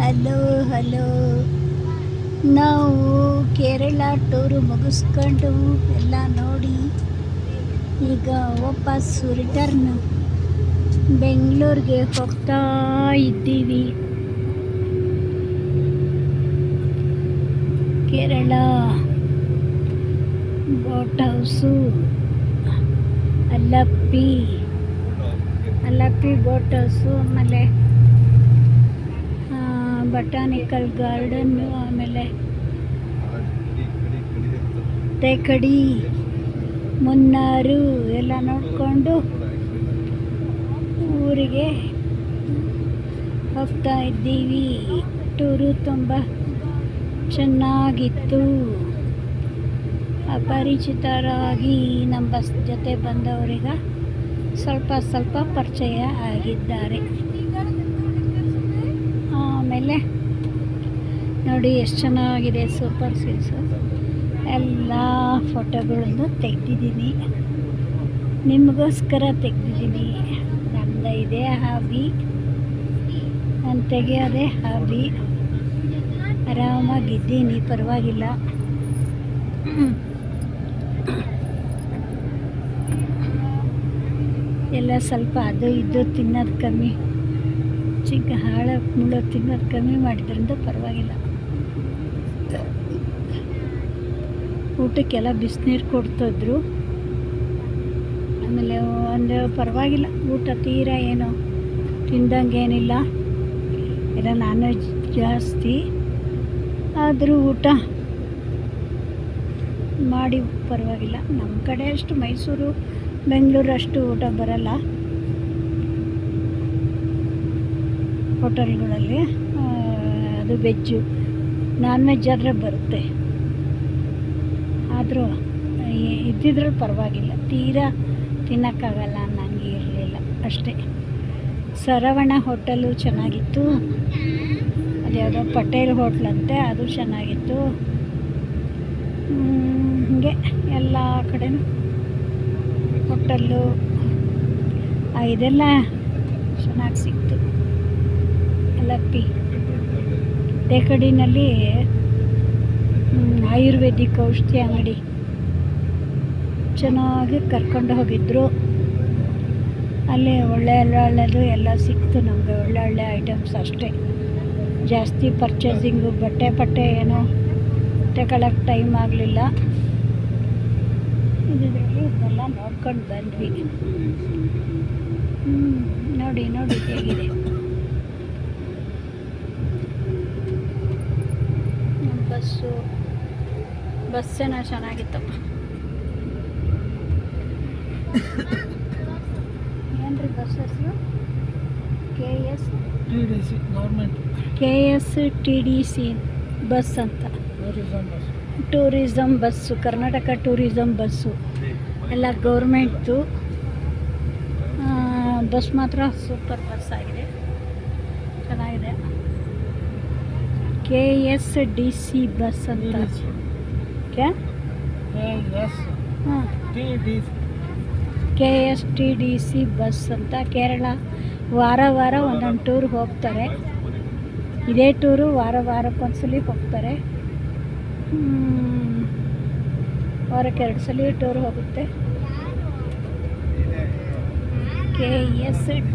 Hello hello. ನಾವು Kerala tour ಮುಗಿಸ್ಕೊಂಡು ಎಲ್ಲ ನೋಡಿ ಈಗ ವಾಪಸ್ಸು ರಿಟರ್ನ್ ಬೆಂಗಳೂರಿಗೆ ಹೋಗ್ತಾ ಇದ್ದೀವಿ. Kerala boat house, Alleppey boat house, ಆಮೇಲೆ ಬಟಾನಿಕಲ್ ಗಾರ್ಡನ್ನು, ಆಮೇಲೆ ತೇಕಡಿ, ಮುನ್ನಾರು ಎಲ್ಲ ನೋಡಿಕೊಂಡು ಊರಿಗೆ ಹೋಗ್ತಾ ಇದ್ದೀವಿ. ಟೂರು ತುಂಬ ಚೆನ್ನಾಗಿತ್ತು. ಅಪರಿಚಿತರಾಗಿ ನಮ್ಮ ಬಸ್ ಜೊತೆ ಬಂದವರಿಗೆ ಸ್ವಲ್ಪ ಪರಿಚಯ ಆಗಿದ್ದಾರೆ. ಆಮೇಲೆ ನೋಡಿ ಎಷ್ಟು ಚೆನ್ನಾಗಿದೆ ಸೂಪರ್ ಸೀಲ್ಸು. ಎಲ್ಲ ಫೋಟೋಗಳನ್ನು ತೆಗೆದಿದ್ದೀನಿ, ನಿಮಗೋಸ್ಕರ ತೆಗೆದಿದ್ದೀನಿ. ನಮ್ಮದು ಇದೇ ಹಾಬಿ, ನಾನು ತೆಗೆಯೋದೇ ಹಾಬಿ. ಆರಾಮಾಗಿದ್ದೀನಿ, ಪರವಾಗಿಲ್ಲ. ಎಲ್ಲ ಸ್ವಲ್ಪ ಅದು ಇದು ತಿನ್ನೋದು ಕಮ್ಮಿ, ಹಾಳು ಮುಳು ತಿನ್ನೋದು ಕಮ್ಮಿ ಮಾಡಿದ್ರಿಂದ ಪರವಾಗಿಲ್ಲ. ಊಟಕ್ಕೆಲ್ಲ ಬಿಸಿನೀರು ಕೊಡ್ತಿದ್ರು. ಆಮೇಲೆ ಒಂದು ಪರವಾಗಿಲ್ಲ, ಊಟ ತೀರಾ ಏನು ತಿಂದಂಗೇನಿಲ್ಲ, ಎಲ್ಲ ನಾನ್ ವೆಜ್ ಜಾಸ್ತಿ. ಆದರೂ ಊಟ ಮಾಡಿ ಪರವಾಗಿಲ್ಲ. ನಮ್ಮ ಕಡೆ ಅಷ್ಟು ಮೈಸೂರು ಬೆಂಗಳೂರು ಅಷ್ಟು ಊಟ ಬರಲ್ಲ ಹೋಟೆಲ್ಗಳಲ್ಲಿ. ಅದು ವೆಜ್ಜು, ನಾನ್ ವೆಜ್ ಆದರೆ ಬರುತ್ತೆ. ಆದರೂ ಇದ್ದಿದ್ರೂ ಪರವಾಗಿಲ್ಲ, ತೀರಾ ತಿನ್ನೋಕ್ಕಾಗಲ್ಲ ನನಗೆ ಇರಲಿಲ್ಲ ಅಷ್ಟೇ. ಸರವಣ ಹೋಟೆಲು ಚೆನ್ನಾಗಿತ್ತು, ಅದ್ಯಾವುದೋ ಪಟೇಲ್ ಹೋಟ್ಲಂತೆ, ಅದು ಚೆನ್ನಾಗಿತ್ತು. ಹೀಗೆ ಎಲ್ಲ ಕಡೆನೂ ಹೋಟೆಲ್ಲು ಇದೆಲ್ಲ ಚೆನ್ನಾಗಿ ಸಿಕ್ತು. ಅಲ್ಲಪ್ಪಿ ತೇಕಡಿನಲ್ಲಿ ಆಯುರ್ವೇದಿಕ್ ಔಷಧಿ ಅಂಗಡಿ ಚೆನ್ನಾಗಿ ಕರ್ಕೊಂಡು ಹೋಗಿದ್ರು. ಅಲ್ಲಿ ಒಳ್ಳೆಯದು ಎಲ್ಲ ಸಿಕ್ತು ನಮಗೆ, ಒಳ್ಳೆ ಐಟಮ್ಸ್ ಅಷ್ಟೇ. ಜಾಸ್ತಿ ಪರ್ಚೇಸಿಂಗು ಬಟ್ಟೆ ಏನೋ ತಗೊಳ್ಳೋಕ್ಕೆ ಟೈಮ್ ಆಗಲಿಲ್ಲ. ಇದರಲ್ಲಿ ಇದೆಲ್ಲ ನೋಡ್ಕೊಂಡು ಬಂದ್ವಿ. ನೋಡಿ ಹೇಗಿದೆ ಬಸ್ಸೇನೋ ಚೆನ್ನಾಗಿತ್ತಪ್ಪ. ಏನ್ರಿ ಬಸ್ ಹೆಸರು? KSTDC ಬಸ್ ಅಂತ, tourism bus, Karnataka tourism bus ಎಲ್ಲ ಗೌರ್ಮೆಂಟ್ದು. ಬಸ್ ಮಾತ್ರ ಸೂಪರ್ ಬಸ್ ಆಗಿದೆ, ಚೆನ್ನಾಗಿದೆ. KSDC ಬಸ್ ಅಂತ, KSTDC ಬಸ್ ಅಂತ. ಕೇರಳ ವಾರ ಒಂದೊಂದು ಟೂರ್ ಹೋಗ್ತಾರೆ. ಇದೇ ಟೂರು ವಾರಕ್ಕೊಂದ್ಸಲಿ ಹೋಗ್ತಾರೆ. ವಾರಕ್ಕೆ 2 ಸಲ ಟೂರ್ ಹೋಗುತ್ತೆ. KSDC